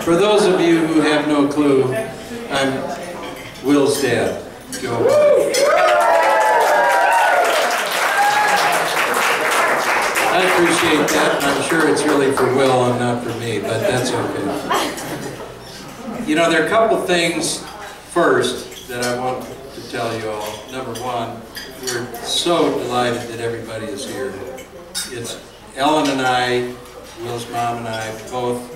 For those of you who have no clue, I'm Will's dad, Joe. I appreciate that. I'm sure it's really for Will and not for me, but that's okay. You know, there are a couple things first that I want to tell you all. Number one, we're so delighted that everybody is here. It's Ellen and I, Will's mom and I, both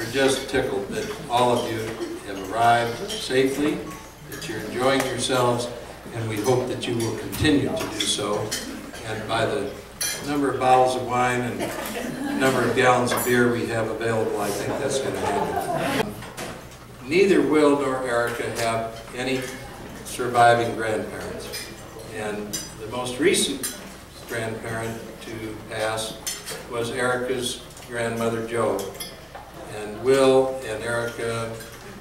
are just tickled that all of you have arrived safely, that you're enjoying yourselves, and we hope that you will continue to do so. And by the number of bottles of wine and number of gallons of beer we have available, I think that's going to happen. Neither Will nor Erica have any surviving grandparents. And the most recent grandparent to pass was Erica's grandmother, Jo. And Will and Erica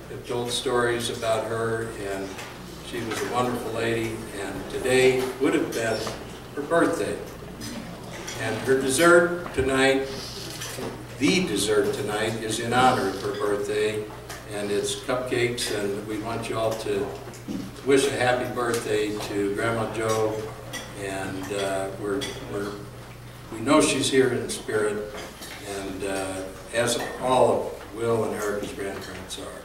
have told stories about her, and she was a wonderful lady, and today would have been her birthday. And her dessert tonight, the dessert tonight, is in honor of her birthday, and it's cupcakes, and we want you all to wish a happy birthday to Grandma Jo, and we know she's here in spirit, and as all of Will and Erica's grandparents are.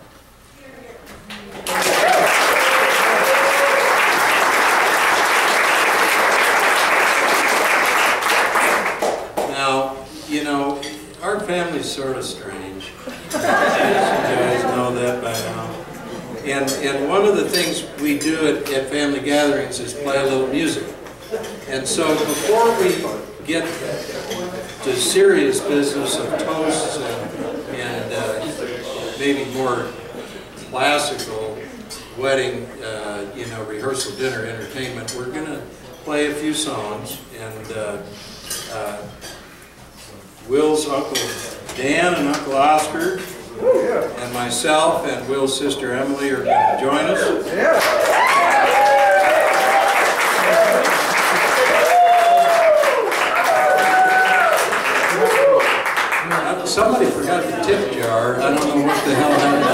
Now, you know, our family's sort of strange. You guys know that by now. And one of the things we do at family gatherings is play a little music. And so before we get to serious business of toasts and maybe more classical wedding, you know, rehearsal dinner entertainment, we're going to play a few songs. And Will's Uncle Dan and Uncle Oscar and myself and Will's sister Emily are going to join us. Somebody forgot the tip jar. I don't know what the hell happened to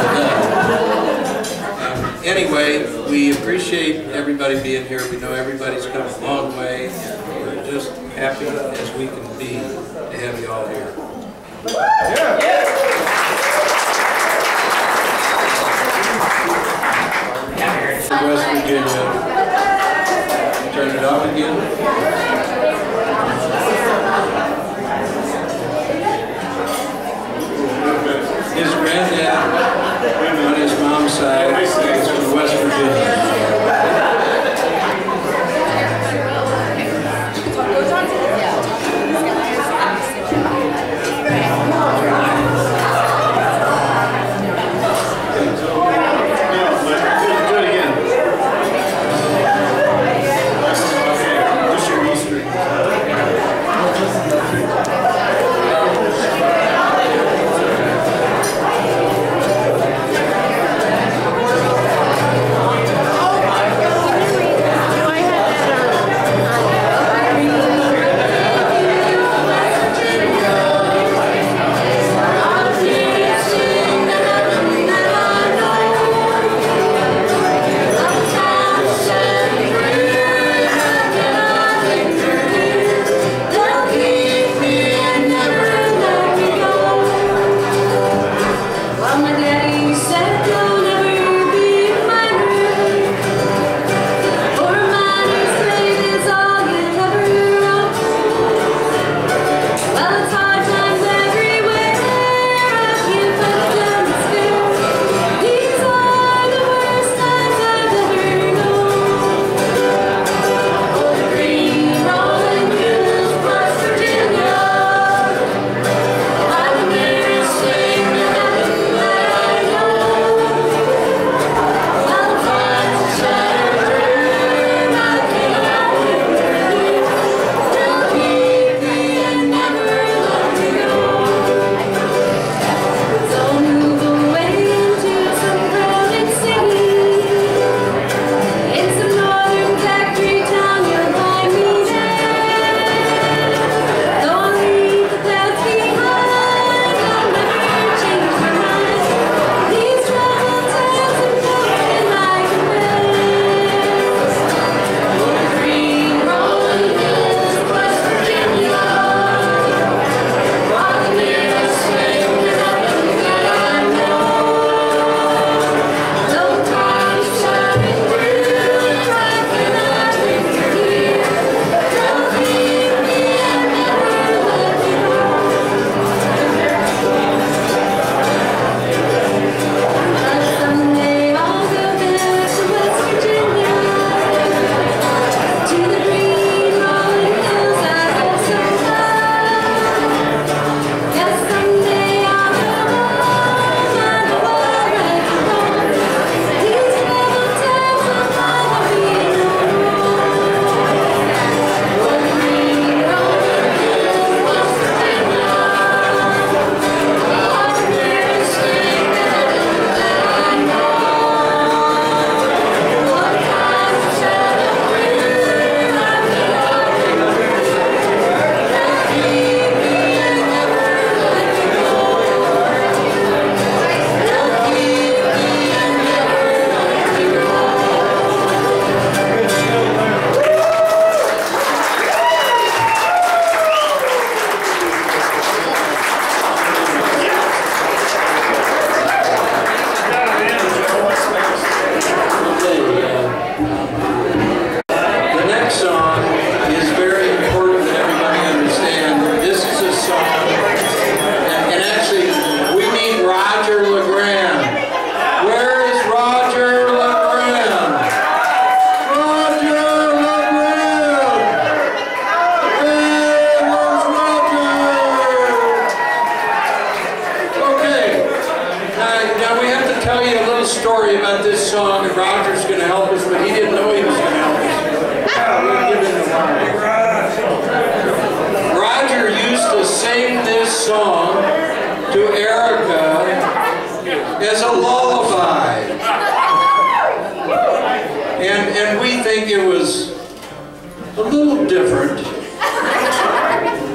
that. Anyway, we appreciate everybody being here. We know everybody's come a long way, and we're just happy as we can be to have you all here. West Virginia. Turn it up again. His granddad on his mom's side is from West Virginia. Do it again. Just your history. story about this song, and Roger's going to help us, but he didn't know he was going to help us. We'll give him the word. Roger used to sing this song to Erica as a lullaby. And we think it was a little different,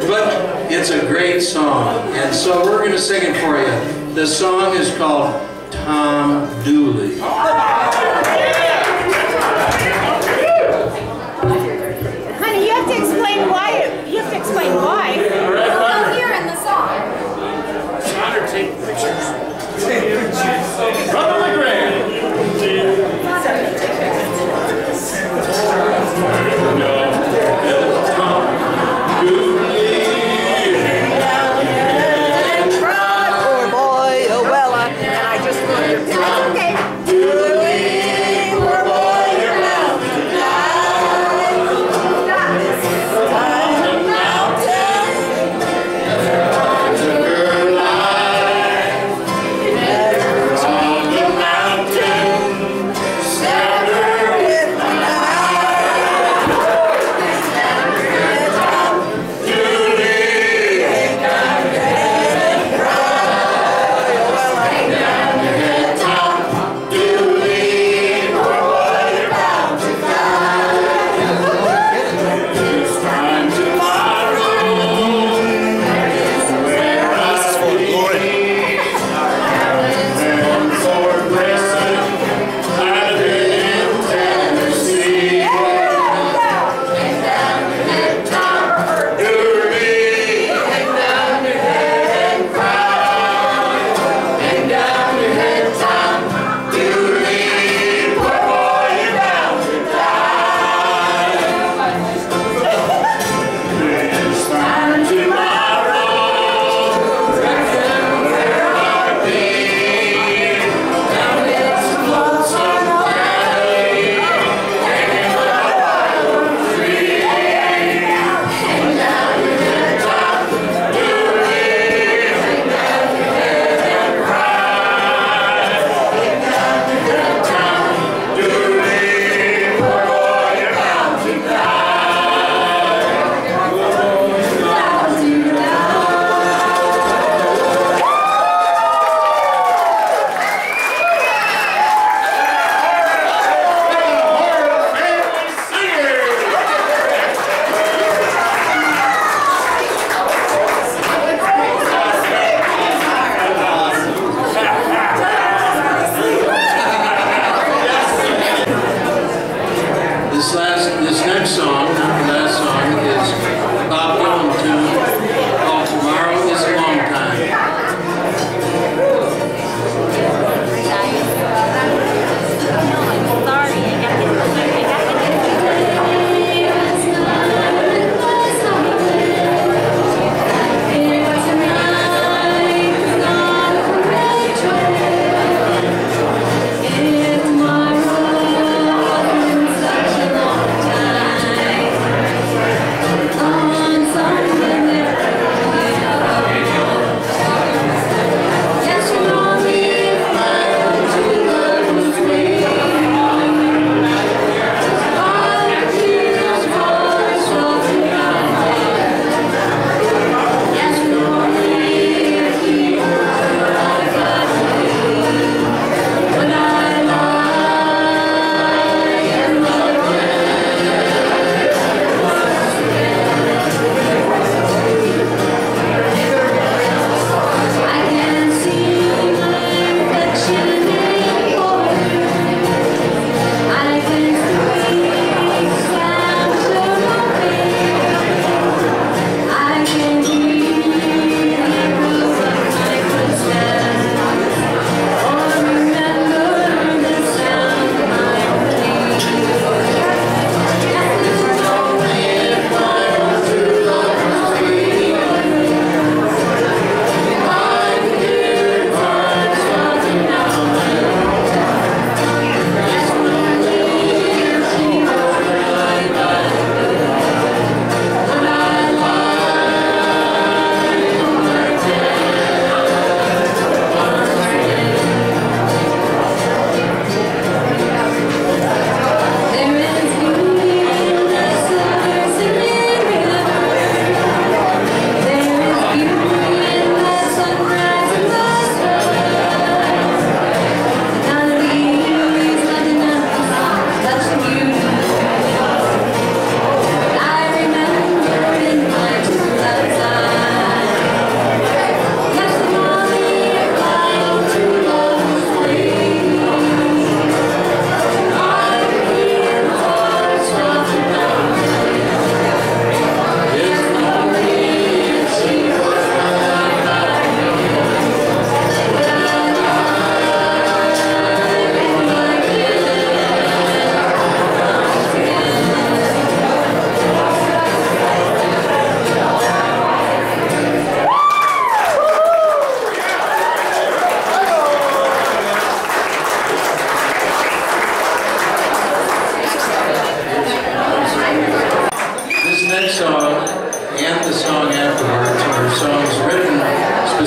but it's a great song. And so we're going to sing it for you. The song is called Tom Dooley. Honey, you have to explain why. You have to explain why. We'll hear in the song. Honor, take pictures. Brother LeGrand. Poor boy, oh well, and I just wrote your okay.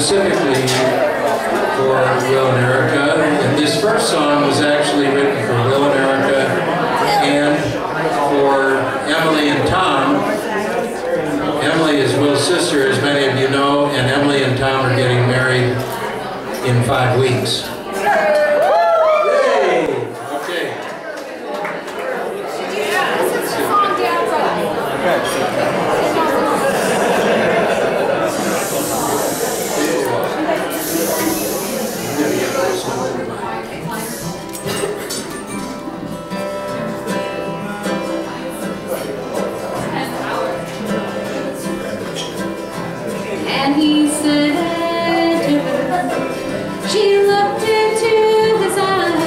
specifically for Will and Erica. And this first song was actually written for Will and Erica and for Emily and Tom. Emily is Will's sister, as many of you know, and Emily and Tom are getting married in 5 weeks. And he said to her, she looked into his eyes,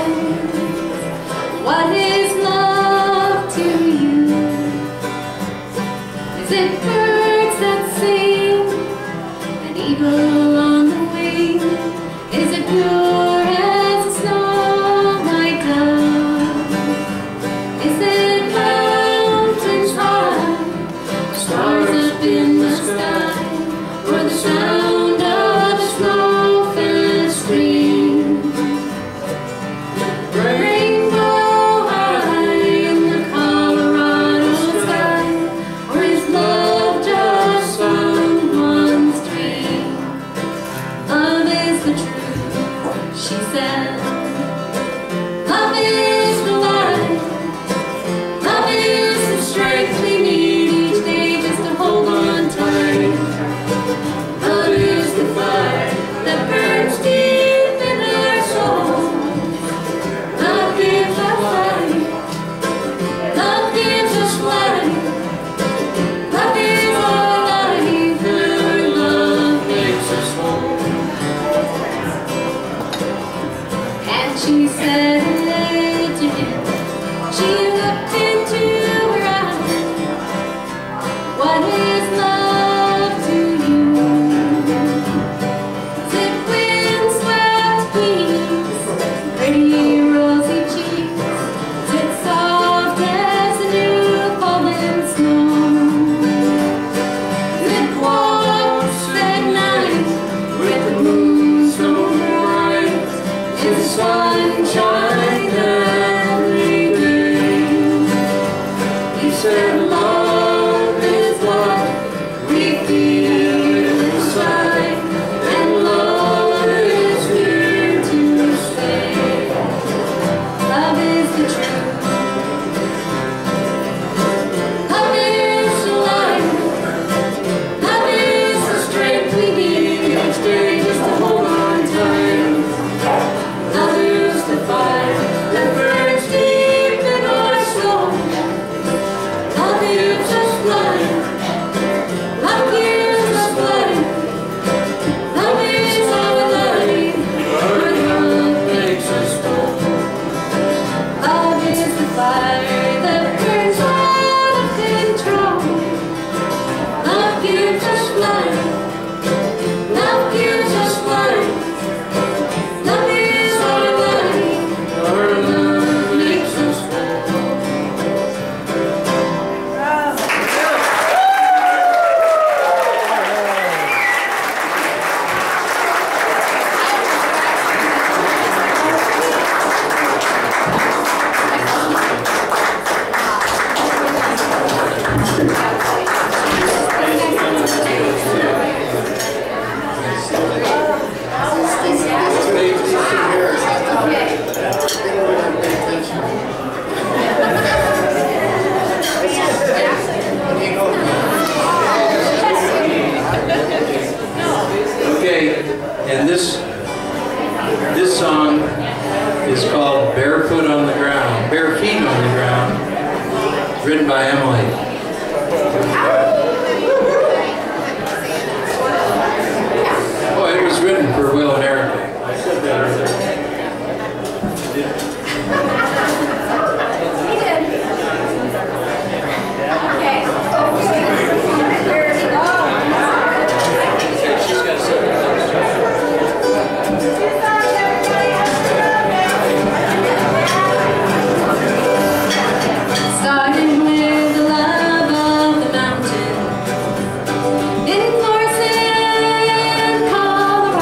what is love to you? Is it birds that sing, an eagle on the wing? Is it pure as the snow, my dove? Is it mountains high, stars up in the sky? Or the sound of a snow-filled stream, rainbow high in the Colorado sky, or is love just someone's dream? Love is the truth, she said. Love is the light. Love is the strength we need each day just to hold on tight. Love is the fire that burns deep in our soul. Love gives us life. Love gives us life. Love is our life, and love makes us whole. And she said to him, she looked into her eyes, what is love to you? Is it windswept wings, pretty rosy cheeks? Is it soft as the new fallen snow? Is it walks at night with the moon so bright? Is it sunshine every day? He said love is what we feel inside, and love is here to stay. Love is the truth. Love is the light. Love is the strength we need each day just to hold on tight. Love is the fire that burns deep in our soul. Love gives us life. Love gives us life. Love is our life. Our love makes us whole. Love is the fire that burns out of control. Love gives us life. Love gives us life. Love is our life. Our love makes us whole. Okay, and this song is called Barefoot on the Ground, Bare Feet on the Ground, written by Emily. Oh, it was written for Will and Erica. I said that earlier. He did. Okay. She's got Starting with the love of the mountain in Carson, Colorado.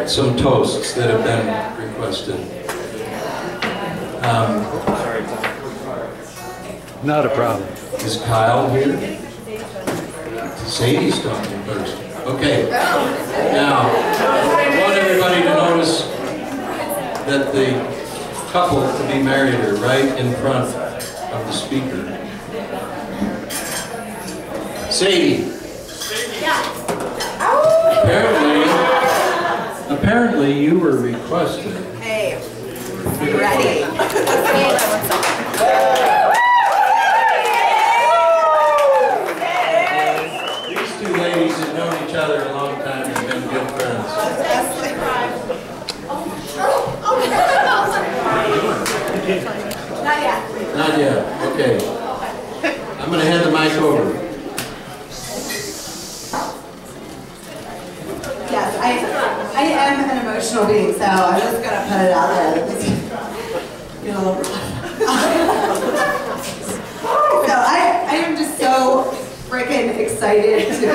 some toasts that have been requested. Not a problem. Is Kyle here? Sadie's talking first. Okay. Now, I want everybody to notice that the couple to be married are right in front of the speaker. Sadie. Apparently you were requested. Hey, I'm ready. These two ladies have known each other a long time and been good friends. Not yet. Not yet. Okay. I'm going to hand the mic over. Yes, I am an emotional being, so I'm just going to put it out there. Get a little rough. So I am just so freaking excited to be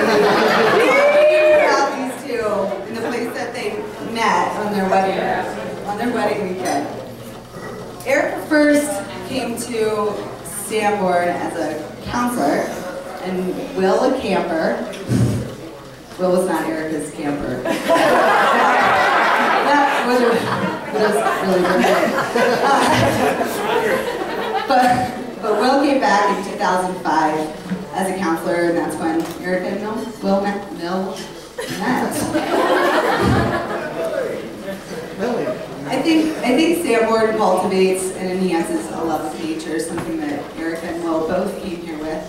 about these two in the place that they met on their wedding weekend. Erica first came to Sanborn as a counselor, and Will a camper. Will was not Erica's camper. That was really good. But Will came back in 2005 as a counselor, and that's when Erica and Will met. I think Sanborn cultivates and enhances a love of nature, something that Erica and Will both came here with,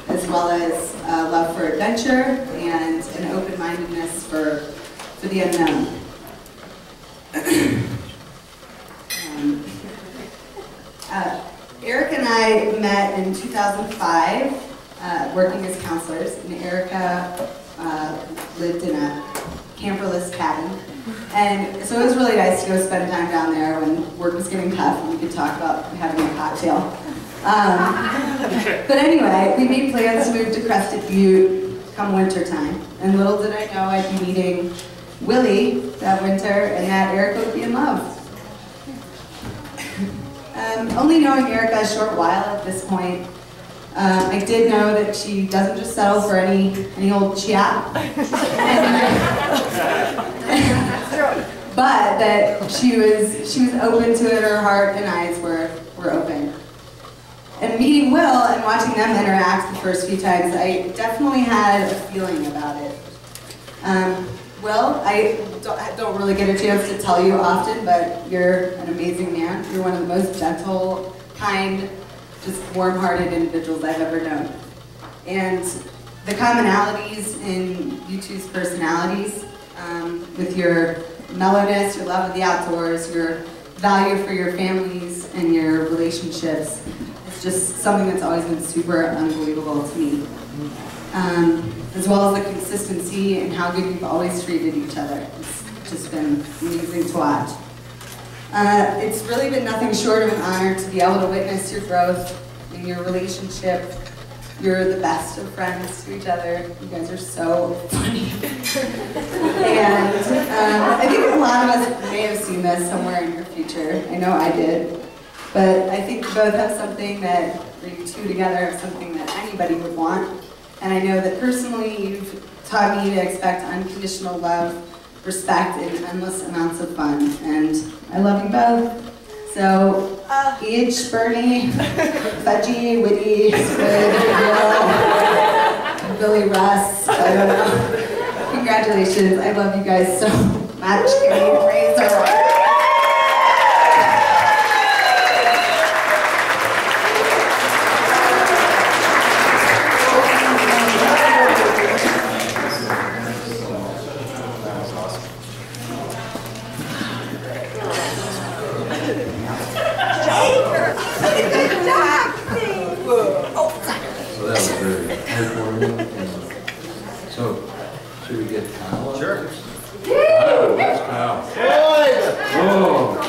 as well as a love for adventure and an open-mindedness for the unknown. Erica and I met in 2005, working as counselors, and Erica lived in a camperless cabin. And so it was really nice to go spend time down there when work was getting tough and we could talk about having a cocktail. But anyway, we made plans to move to Crested Butte come winter time. And little did I know I'd be meeting Willie that winter and that Erica would be in love. Only knowing Erica a short while at this point, I did know that she doesn't just settle for any old chap. But that she was open to it, her heart and eyes were open. And meeting Will and watching them interact the first few times, I definitely had a feeling about it. Will, I don't really get a chance to tell you often, but you're an amazing man. You're one of the most gentle, kind, just warm-hearted individuals I've ever known. And the commonalities in you two's personalities, with your mellowness, your love of the outdoors, your value for your families and your relationships, it's just something that's always been super unbelievable to me. As well as the consistency and how good you've always treated each other. It's just been amazing to watch. It's really been nothing short of an honor to be able to witness your growth in your relationship. You're the best of friends to each other. You guys are so funny. And I think a lot of us may have seen this somewhere in your future. I know I did. But I think you both have something that, or you two together have something that anybody would want. And I know that personally you've taught me to expect unconditional love, respect, and endless amounts of fun. And I love you both. So, Age, Bernie, Fudgy, Witty, Squid, Will, Billy Russ, I don't know. Congratulations, I love you guys so much. Give me a praise. So, should we get Kyle? Sure. Kyle, where's Kyle? Whoa.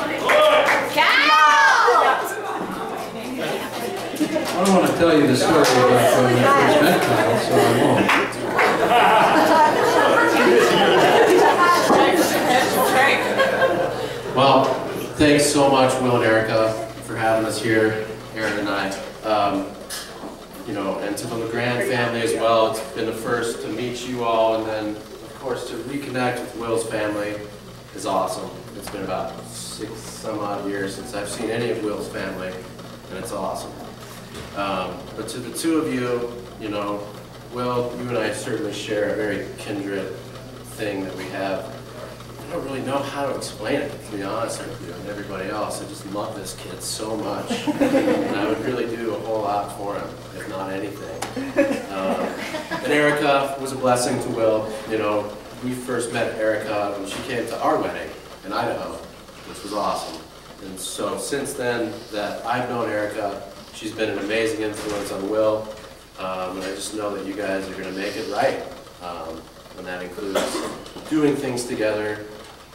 I don't want to tell you the story about when we first met Kyle, so I won't. Well, thanks so much, Will and Erica, for having us here, Aaron and I. You know, and to the LeGrand family as well. It's been a first to meet you all, and then, of course, to reconnect with Will's family is awesome. It's been about 6 some odd years since I've seen any of Will's family, and it's awesome. But to the two of you, you know, Will, you and I certainly share a very kindred thing that we have. I don't really know how to explain it, to be honest with you, and everybody else. I just love this kid so much, and I would really do a whole lot for him, if not anything. And Erica was a blessing to Will. You know, we first met Erica when she came to our wedding in Idaho, which was awesome. And so since then that I've known Erica, she's been an amazing influence on Will, and I just know that you guys are going to make it right. And that includes doing things together,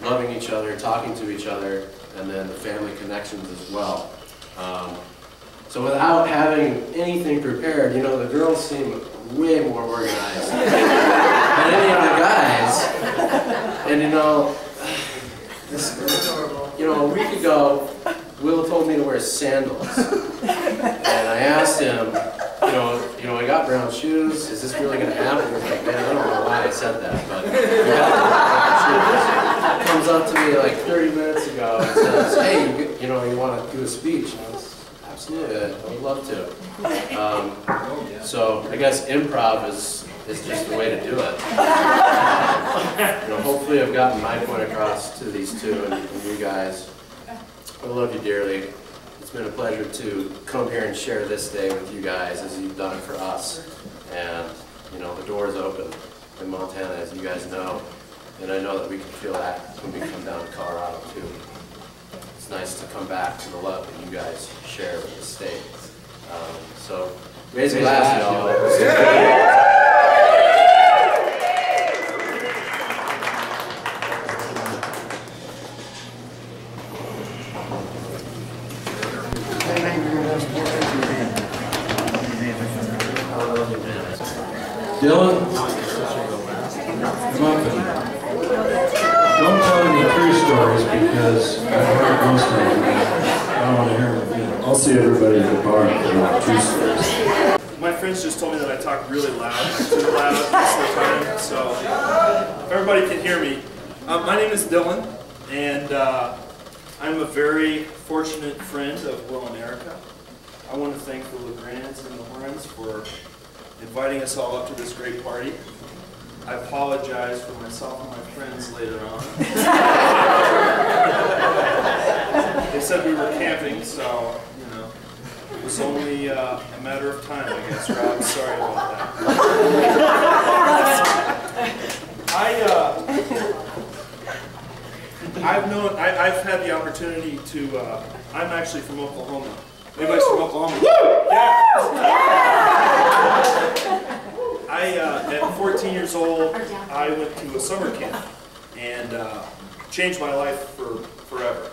loving each other, talking to each other, and then the family connections as well. So without having anything prepared, you know, the girls seem way more organized than any of the guys. And you know, a week ago, Will told me to wear sandals. And I asked him, you know, I got brown shoes. Is this really going to happen? He was like, man, I don't know why I said that, but we have to wear brown shoes. He comes up to me like 30 minutes ago and says, hey, you want to do a speech? And I was, absolutely, I would love to. So I guess improv is just the way to do it. You know, hopefully I've gotten my point across to these two and you guys. I love you dearly. It's been a pleasure to come here and share this day with you guys as you've done it for us. And, you know, the door is open in Montana, as you guys know. And I know that we can feel that when we come down to Colorado, too. It's nice to come back to the love that you guys share with the state. So, raise a glass, y'all. Dylan, come up and don't tell any true stories because I've heard most of them. I don't want to hear them again. I'll see everybody at the bar and true stories. My friends just told me that I talk really loud, too loud most of the time, so if everybody can hear me. My name is Dylan, and I'm a very fortunate friend of Will and Erica. I want to thank the LeGrands and the Horns for inviting us all up to this great party. I apologize for myself and my friends later on. They said we were camping, so, you know, it was only a matter of time, I guess, Rob. Sorry about that. I've had the opportunity to, I'm actually from Oklahoma. Anybody's from Oklahoma? Woo! Yeah! At 14 years old, I went to a summer camp and changed my life forever.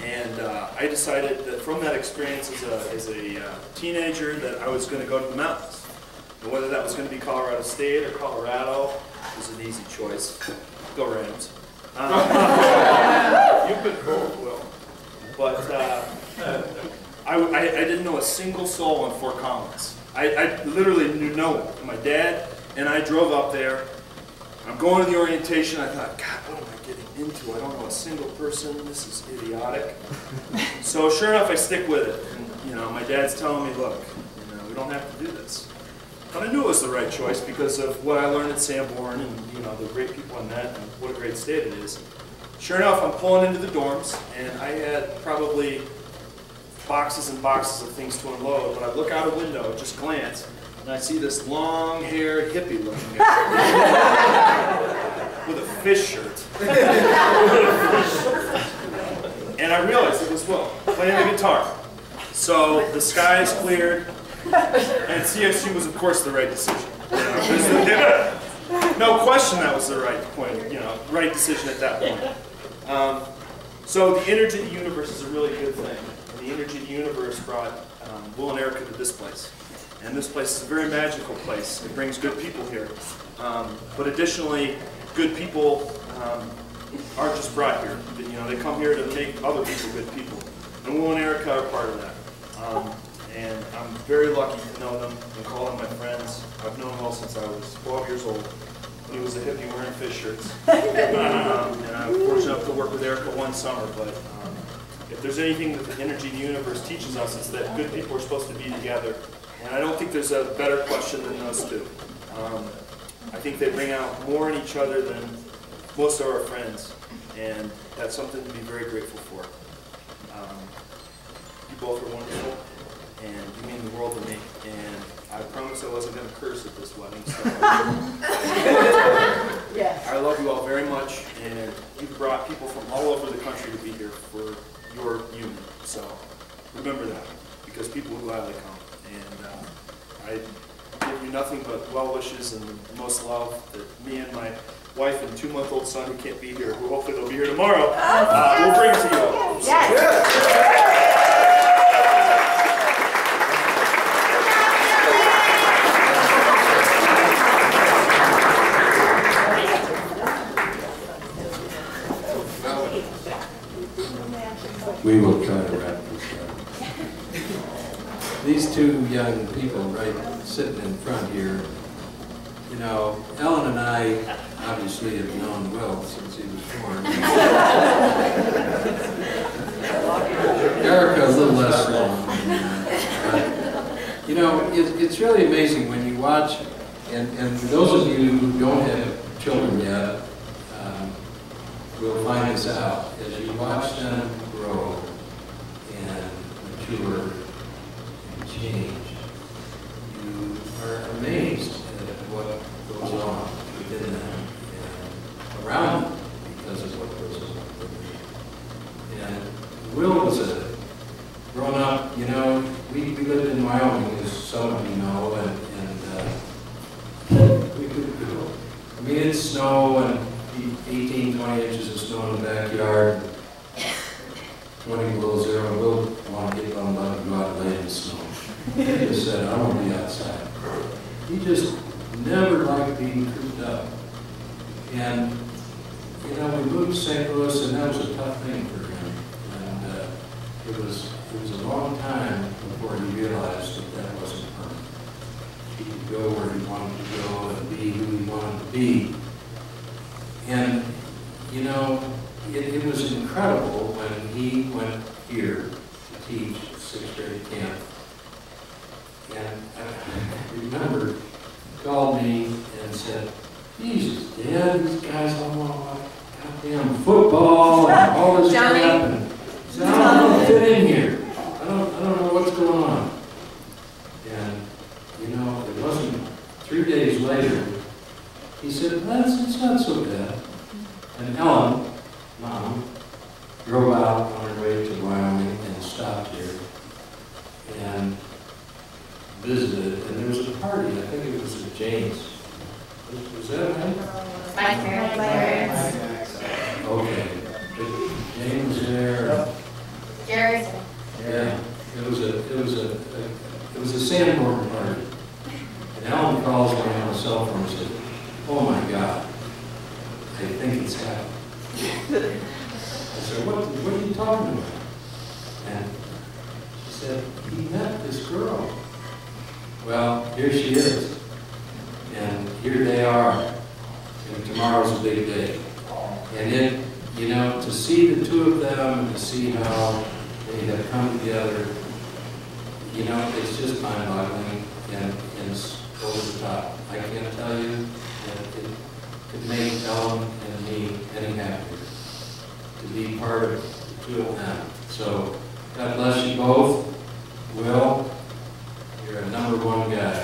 And I decided that from that experience as a teenager that I was going to go to the mountains. And whether that was going to be Colorado State or Colorado was an easy choice. Go Rams. You could both, Will. But I didn't know a single soul in Fort Collins. I literally knew no one. My dad and I drove up there. I'm going to the orientation. I thought, God, what am I getting into? I don't know a single person. This is idiotic. So sure enough, I stick with it. And you know, my dad's telling me, look, you know, we don't have to do this. But I knew it was the right choice because of what I learned at Sanborn and you know the great people in that and what a great state it is. Sure enough, I'm pulling into the dorms, and I had probably boxes and boxes of things to unload. But I look out a window, just glance, and I see this long-haired hippie looking at me with a fish shirt. And I realized it was Will playing the guitar. So the skies cleared, and CSU was, of course, the right decision. You know, no question that was the right point. You know, right decision at that point. So the energy of the universe is a really good thing. And the energy of the universe brought Will and Erica to this place. And this place is a very magical place. It brings good people here. But additionally, good people aren't just brought here. You know, they come here to make other people good people. And Will and Erica are part of that. And I'm very lucky to know them and call them my friends. I've known Will since I was 12 years old. He was a hippie wearing fish shirts. And I was fortunate enough to work with Erica one summer. But if there's anything that the energy of the universe teaches us, it's that good people are supposed to be together. And I don't think there's a better question than those two. I think they bring out more in each other than most of our friends. And that's something to be very grateful for. You both are wonderful, and you mean the world to me. And I promised I wasn't going to curse at this wedding, so I love you all very much, and you've brought people from all over the country to be here for your union. So remember that, because people will gladly come. And I give you nothing but well wishes and the most love that me and my wife and 2-month-old son who can't be here, who hopefully they'll be here tomorrow, we'll bring to you. Yes. We will try to wrap this up. These two young people right sitting in front here, you know, Ellen and I obviously have known Will since he was born. Erica a little less long. But, you know, it's really amazing when you watch, and those of you who don't have children yet will find this out, as you watch them grow and mature and change, you are amazed at what goes on within them and around them because of what goes on within them. And Will was grown up, you know, we lived in Wyoming, as some of you know, and we could go. I mean, it's snow and 18, 20 inches of snow in the backyard, 20 below zero. We'll want to get bummed up and go out and lay in the snow. He just said, I want to be outside. He just never liked being cooped up. And, you know, we moved to St. Louis, and that was a tough thing for him. And it was a long time before he realized that that wasn't permanent. He could go where he wanted to go and be who he wanted to be. And, you know, it was incredible when he went here to teach 6th grade camp. And I remember he called me and said, Jesus, Dad, these guys all want goddamn football and all this crap. And he said, I don't fit in here. I don't know what's going on. And, you know, it wasn't 3 days later. He said, it's not so bad. And Ellen, Mom, drove out on her way to Wyoming and stopped here and visited. And there was a party, I think it was at Jane's. Was that right? My parents. Okay. Jane was there. Jerry. Yeah. It was a Sanborn party. And Ellen calls me on the cell phone and said, oh my God, I think it's happened. I said, what are you talking about? And she said, he met this girl. Well, here she is. And here they are. And tomorrow's a big day. And you know, to see the two of them and to see how they have come together, you know, it's just mind-boggling and it's over the top. I can't tell you that it could make Ellen and me any happier to be part of the two of them. So, God bless you both. Will, you're a #1 guy.